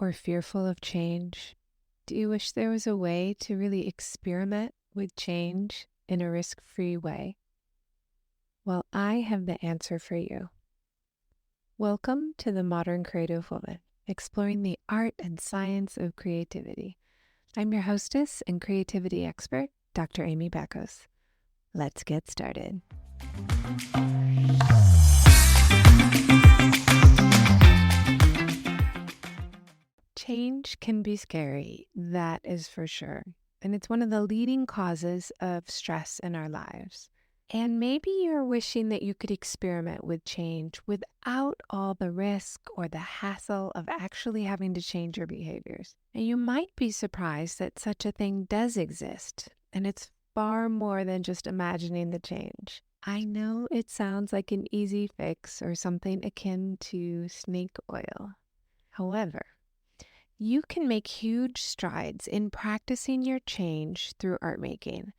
or fearful of change? Do you wish there was a way to really experiment with change in a risk-free way? Well, I have the answer for you. Welcome to The Modern Creative Woman, exploring the art and science of creativity. I'm your hostess and creativity expert, Dr. Amy Beckos. Let's get started. Change can be scary, that is for sure. And it's one of the leading causes of stress in our lives. And maybe you're wishing that you could experiment with change without all the risk or the hassle of actually having to change your behaviors. And you might be surprised that such a thing does exist, and it's far more than just imagining the change. I know it sounds like an easy fix or something akin to snake oil. However, you can make huge strides in practicing your change through art making.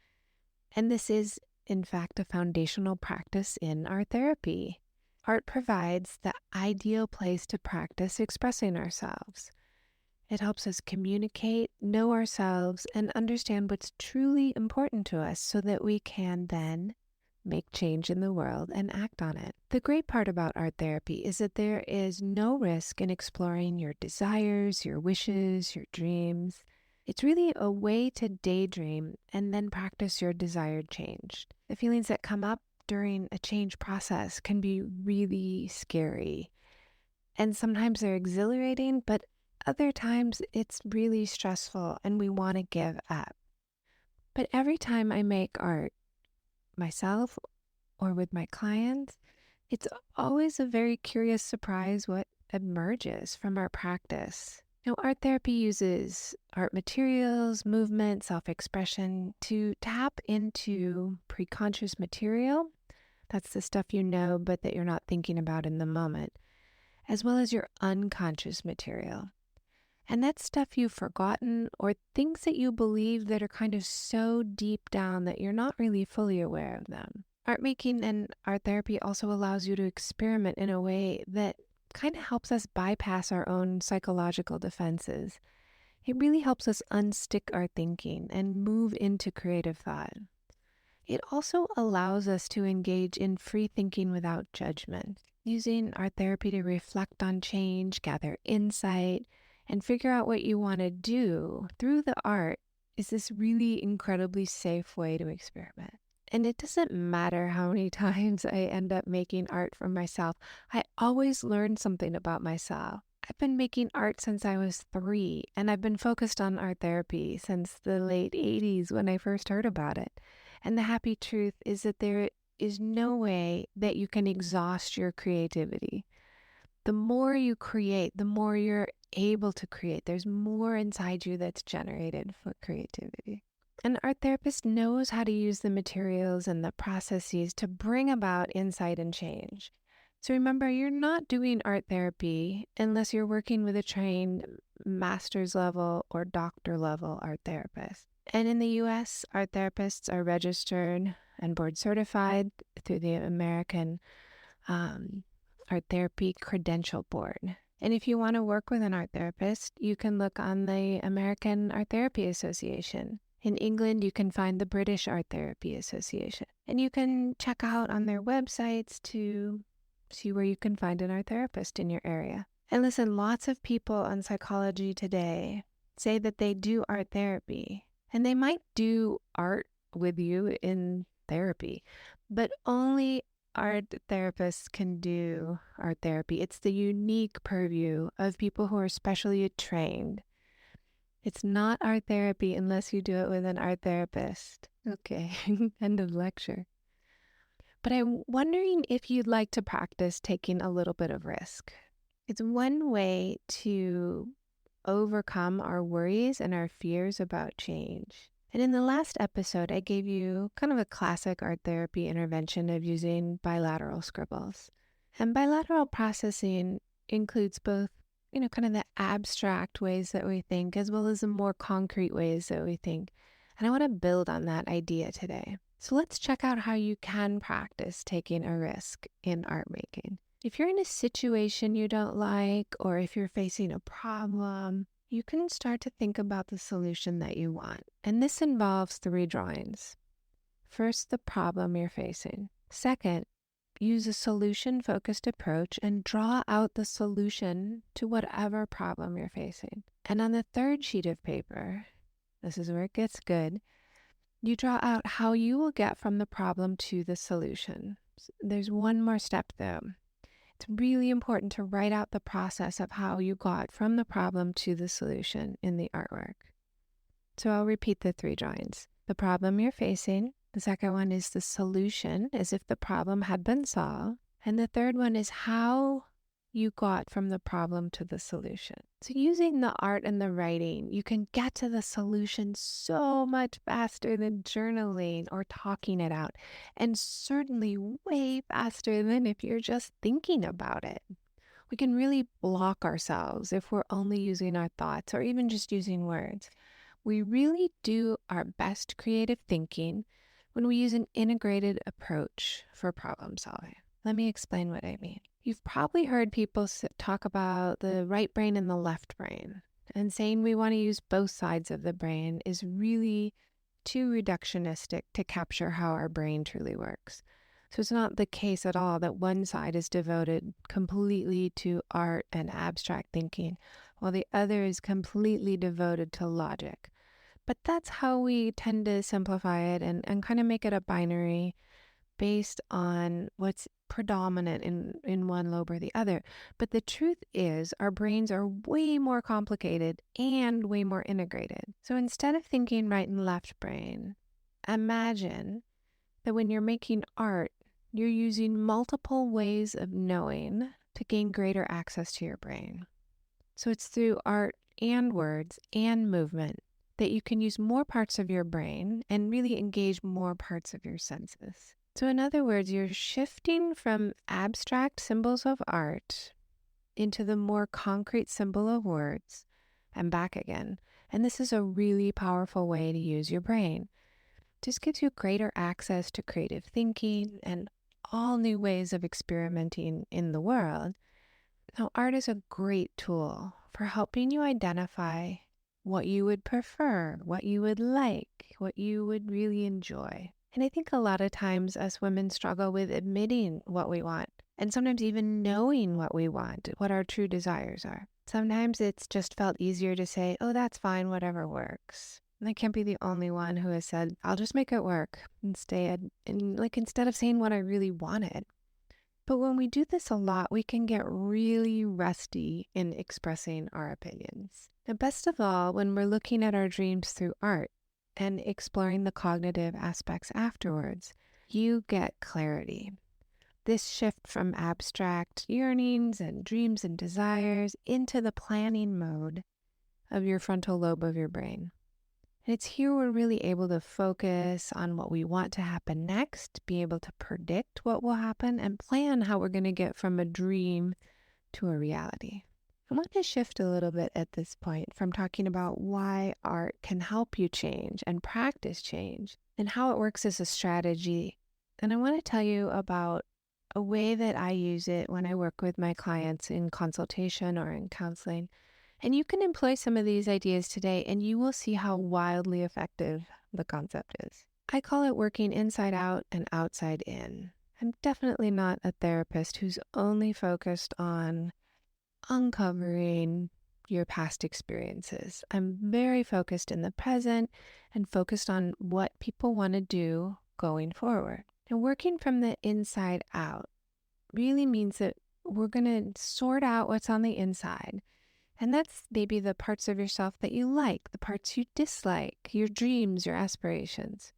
And this is, in fact, a foundational practice in art therapy. Art provides the ideal place to practice expressing ourselves. It helps us communicate, know ourselves, and understand what's truly important to us so that we can then make change in the world and act on it. The great part about art therapy is that there is no risk in exploring your desires, your wishes, your dreams. It's really a way to daydream and then practice your desired change. The feelings that come up during a change process can be really scary. And sometimes they're exhilarating, but other times it's really stressful and we want to give up. But every time I make art, myself or with my clients, it's always a very curious surprise what emerges from our practice. Now, art therapy uses art materials, movement, self-expression to tap into preconscious material. That's the stuff you know, but that you're not thinking about in the moment, as well as your unconscious material. And that's stuff you've forgotten or things that you believe that are kind of so deep down that you're not really fully aware of them. Art making and art therapy also allows you to experiment in a way that kind of helps us bypass our own psychological defenses. It really helps us unstick our thinking and move into creative thought. It also allows us to engage in free thinking without judgment, using art therapy to reflect on change, gather insight, and figure out what you want to do through the art is this really incredibly safe way to experiment. And it doesn't matter how many times I end up making art for myself, I always learn something about myself. I've been making art since I was 3, and I've been focused on art therapy since the late 80s when I first heard about it. And the happy truth is that there is no way that you can exhaust your creativity. The more you create, the more you're able to create. There's more inside you that's generated for creativity. An art therapist knows how to use the materials and the processes to bring about insight and change. So remember, you're not doing art therapy unless you're working with a trained master's level or doctor level art therapist. And in the US, art therapists are registered and board certified through the American Art Therapy Credential Board. And if you want to work with an art therapist, you can look on the American Art Therapy Association. In England, you can find the British Art Therapy Association. And you can check out on their websites to see where you can find an art therapist in your area. And listen, lots of people on Psychology Today say that they do art therapy. And they might do art with you in therapy, but only art therapists can do art therapy. It's the unique purview of people who are specially trained. It's not art therapy unless you do it with an art therapist. Okay, end of lecture. But I'm wondering if you'd like to practice taking a little bit of risk. It's one way to overcome our worries and our fears about change. And in the last episode, I gave you kind of a classic art therapy intervention of using bilateral scribbles. And bilateral processing includes both, kind of the abstract ways that we think as well as the more concrete ways that we think. And I want to build on that idea today. So let's check out how you can practice taking a risk in art making. If you're in a situation you don't like, or if you're facing a problem, you can start to think about the solution that you want. And this involves three drawings. First, the problem you're facing. Second, use a solution-focused approach and draw out the solution to whatever problem you're facing. And on the third sheet of paper, this is where it gets good, you draw out how you will get from the problem to the solution. There's one more step though. It's really important to write out the process of how you got from the problem to the solution in the artwork. So I'll repeat the three drawings. The problem you're facing. The second one is the solution, as if the problem had been solved. And the third one is how you got from the problem to the solution. So using the art and the writing, you can get to the solution so much faster than journaling or talking it out, and certainly way faster than if you're just thinking about it. We can really block ourselves if we're only using our thoughts or even just using words. We really do our best creative thinking when we use an integrated approach for problem solving. Let me explain what I mean. You've probably heard people talk about the right brain and the left brain, and saying we want to use both sides of the brain is really too reductionistic to capture how our brain truly works. So it's not the case at all that one side is devoted completely to art and abstract thinking, while the other is completely devoted to logic. But that's how we tend to simplify it and kind of make it a binary based on what's predominant in one lobe or the other. But the truth is, our brains are way more complicated and way more integrated. So instead of thinking right and left brain, imagine that when you're making art, you're using multiple ways of knowing to gain greater access to your brain. So it's through art and words and movement that you can use more parts of your brain and really engage more parts of your senses. So in other words, you're shifting from abstract symbols of art into the more concrete symbol of words and back again. And this is a really powerful way to use your brain. It just gives you greater access to creative thinking and all new ways of experimenting in the world. Now, art is a great tool for helping you identify what you would prefer, what you would like, what you would really enjoy. And I think a lot of times us women struggle with admitting what we want, and sometimes even knowing what we want, what our true desires are. Sometimes it's just felt easier to say, oh, that's fine, whatever works. And I can't be the only one who has said, I'll just make it work instead of saying what I really wanted. But when we do this a lot, we can get really rusty in expressing our opinions. And best of all, when we're looking at our dreams through art and exploring the cognitive aspects afterwards, you get clarity. This shift from abstract yearnings and dreams and desires into the planning mode of your frontal lobe of your brain. And it's here we're really able to focus on what we want to happen next, be able to predict what will happen, and plan how we're going to get from a dream to a reality. I want to shift a little bit at this point from talking about why art can help you change and practice change and how it works as a strategy. And I want to tell you about a way that I use it when I work with my clients in consultation or in counseling. And you can employ some of these ideas today, and you will see how wildly effective the concept is. I call it working inside out and outside in. I'm definitely not a therapist who's only focused on uncovering your past experiences. I'm very focused in the present and focused on what people want to do going forward. And working from the inside out really means that we're going to sort out what's on the inside. And that's maybe the parts of yourself that you like, the parts you dislike, your dreams, your aspirations.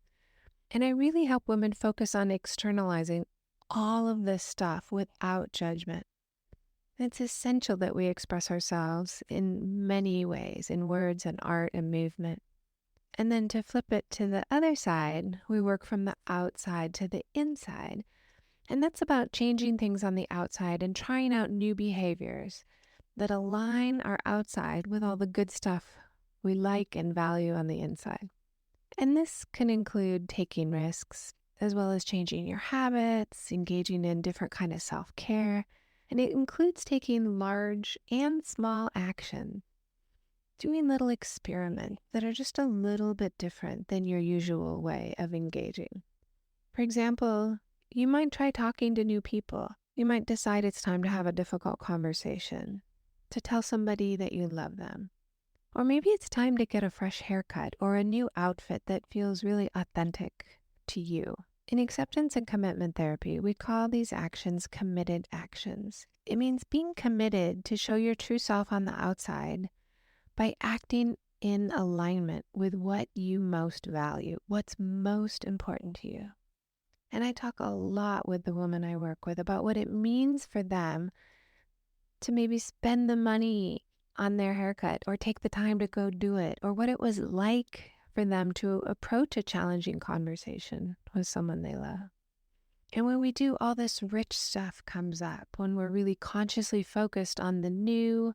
And I really help women focus on externalizing all of this stuff without judgment. It's essential that we express ourselves in many ways, in words and art and movement. And then to flip it to the other side, we work from the outside to the inside. And that's about changing things on the outside and trying out new behaviors that align our outside with all the good stuff we like and value on the inside. And this can include taking risks, as well as changing your habits, engaging in different kind of self-care, And it includes taking large and small action, doing little experiments that are just a little bit different than your usual way of engaging. For example, you might try talking to new people. You might decide it's time to have a difficult conversation, to tell somebody that you love them. Or maybe it's time to get a fresh haircut or a new outfit that feels really authentic to you. In acceptance and commitment therapy, we call these actions committed actions. It means being committed to show your true self on the outside by acting in alignment with what you most value, what's most important to you. And I talk a lot with the women I work with about what it means for them to maybe spend the money on their haircut or take the time to go do it, or what it was like for them to approach a challenging conversation with someone they love. And when we do, all this rich stuff comes up when we're really consciously focused on the new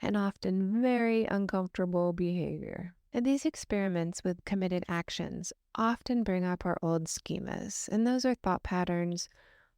and often very uncomfortable behavior. And these experiments with committed actions often bring up our old schemas, and those are thought patterns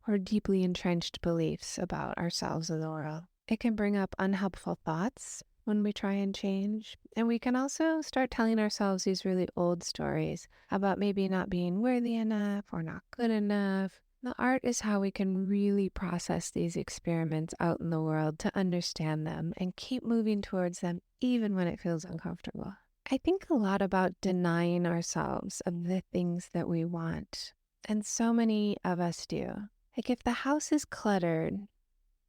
or deeply entrenched beliefs about ourselves and the world. It can bring up unhelpful thoughts when we try and change, and we can also start telling ourselves these really old stories about maybe not being worthy enough or not good enough. The art is how we can really process these experiments out in the world to understand them and keep moving towards them even when it feels uncomfortable. I think a lot about denying ourselves of the things that we want, and so many of us do. Like if the house is cluttered,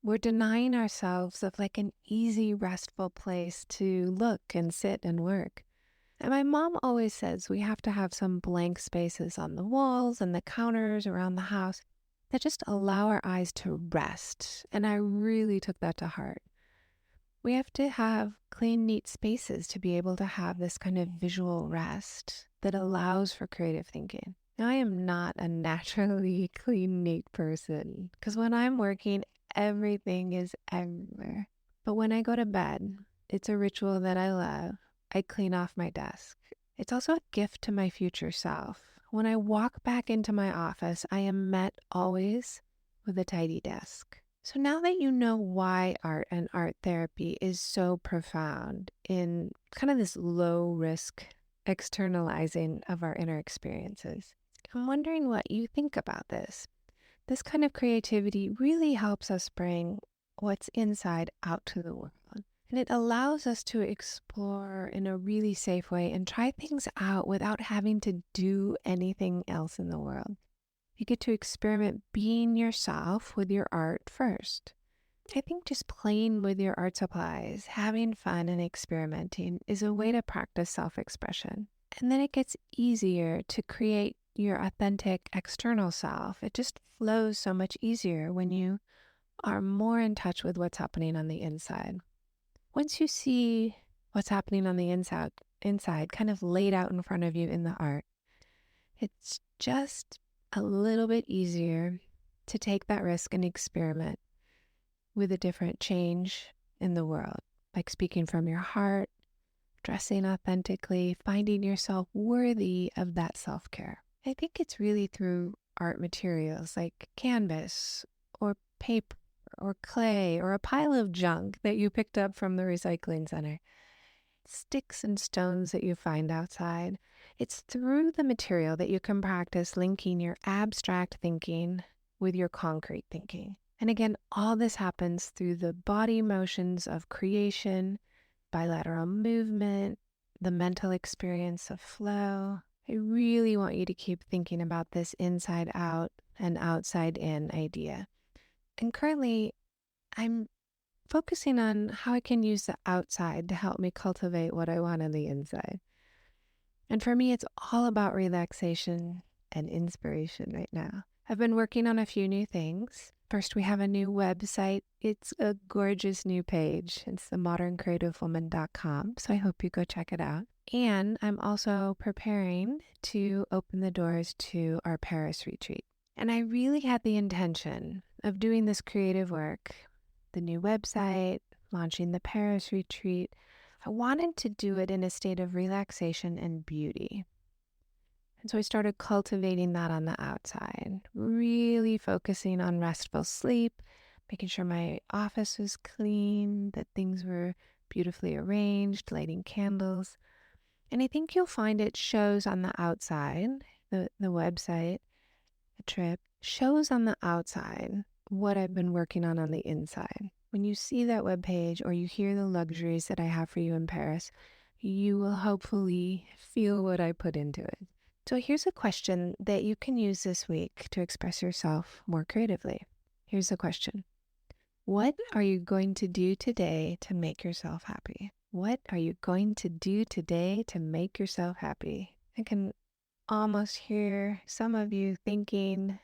we're denying ourselves of like an easy, restful place to look and sit and work. And my mom always says we have to have some blank spaces on the walls and the counters around the house that just allow our eyes to rest. And I really took that to heart. We have to have clean, neat spaces to be able to have this kind of visual rest that allows for creative thinking. Now, I am not a naturally clean, neat person because when I'm working, everything is everywhere. But when I go to bed, it's a ritual that I love. I clean off my desk. It's also a gift to my future self. When I walk back into my office, I am met always with a tidy desk. So now that you know why art and art therapy is so profound in kind of this low risk externalizing of our inner experiences, I'm wondering what you think about this. This kind of creativity really helps us bring what's inside out to the world. And it allows us to explore in a really safe way and try things out without having to do anything else in the world. You get to experiment being yourself with your art first. I think just playing with your art supplies, having fun and experimenting is a way to practice self-expression. And then it gets easier to create your authentic external self. It just flows so much easier when you are more in touch with what's happening on the inside. Once you see what's happening on the inside kind of laid out in front of you in the art, it's just a little bit easier to take that risk and experiment with a different change in the world, like speaking from your heart, dressing authentically, finding yourself worthy of that self-care. I think it's really through art materials like canvas or paper or clay or a pile of junk that you picked up from the recycling center, sticks and stones that you find outside. It's through the material that you can practice linking your abstract thinking with your concrete thinking. And again, all this happens through the body motions of creation, bilateral movement, the mental experience of flow. I really want you to keep thinking about this inside out and outside in idea. And currently, I'm focusing on how I can use the outside to help me cultivate what I want on the inside. And for me, it's all about relaxation and inspiration right now. I've been working on a few new things. First, we have a new website. It's a gorgeous new page. It's themoderncreativewoman.com. So I hope you go check it out. And I'm also preparing to open the doors to our Paris retreat. And I really had the intention of doing this creative work, the new website, launching the Paris retreat. I wanted to do it in a state of relaxation and beauty. And so I started cultivating that on the outside, really focusing on restful sleep, making sure my office was clean, that things were beautifully arranged, lighting candles. And I think you'll find it shows on the outside, the website, the trip shows on the outside what I've been working on the inside. When you see that webpage or you hear the luxuries that I have for you in Paris, you will hopefully feel what I put into it. So here's a question that you can use this week to express yourself more creatively. Here's the question. What are you going to do today to make yourself happy? What are you going to do today to make yourself happy? I can almost hear some of you thinking,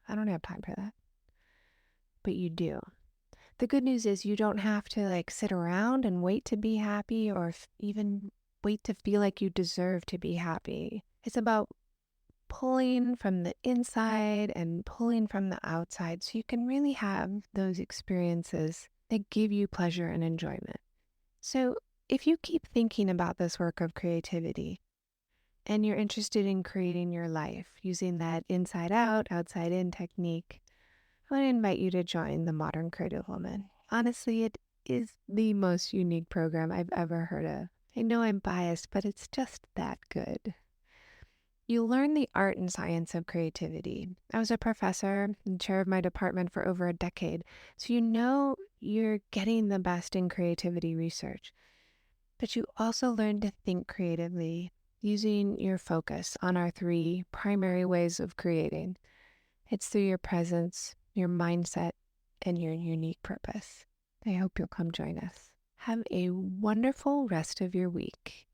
I don't have time for that. But you do. The good news is you don't have to sit around and wait to be happy or even wait to feel like you deserve to be happy. It's about pulling from the inside and pulling from the outside so you can really have those experiences that give you pleasure and enjoyment. So if you keep thinking about this work of creativity and you're interested in creating your life using that inside out, outside in technique, I want to invite you to join the Modern Creative Woman. Honestly, it is the most unique program I've ever heard of. I know I'm biased, but it's just that good. You learn the art and science of creativity. I was a professor and chair of my department for over a decade, so you know you're getting the best in creativity research. But you also learn to think creatively using your focus on our three primary ways of creating. It's through your presence, your mindset, and your unique purpose. I hope you'll come join us. Have a wonderful rest of your week.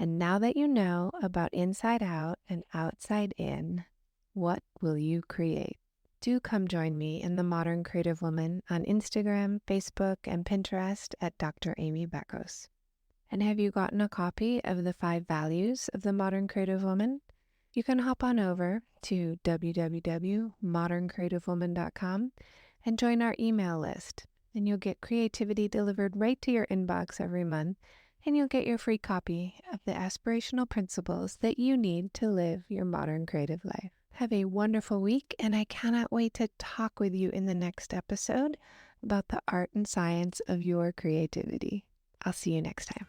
And now that you know about inside out and outside in, what will you create? Do come join me in the Modern Creative Woman on Instagram, Facebook, and Pinterest at Dr. Amy Beckos. And have you gotten a copy of the 5 values of the Modern Creative Woman? You can hop on over to www.moderncreativewoman.com and join our email list. And you'll get creativity delivered right to your inbox every month. And you'll get your free copy of the aspirational principles that you need to live your modern creative life. Have a wonderful week, and I cannot wait to talk with you in the next episode about the art and science of your creativity. I'll see you next time.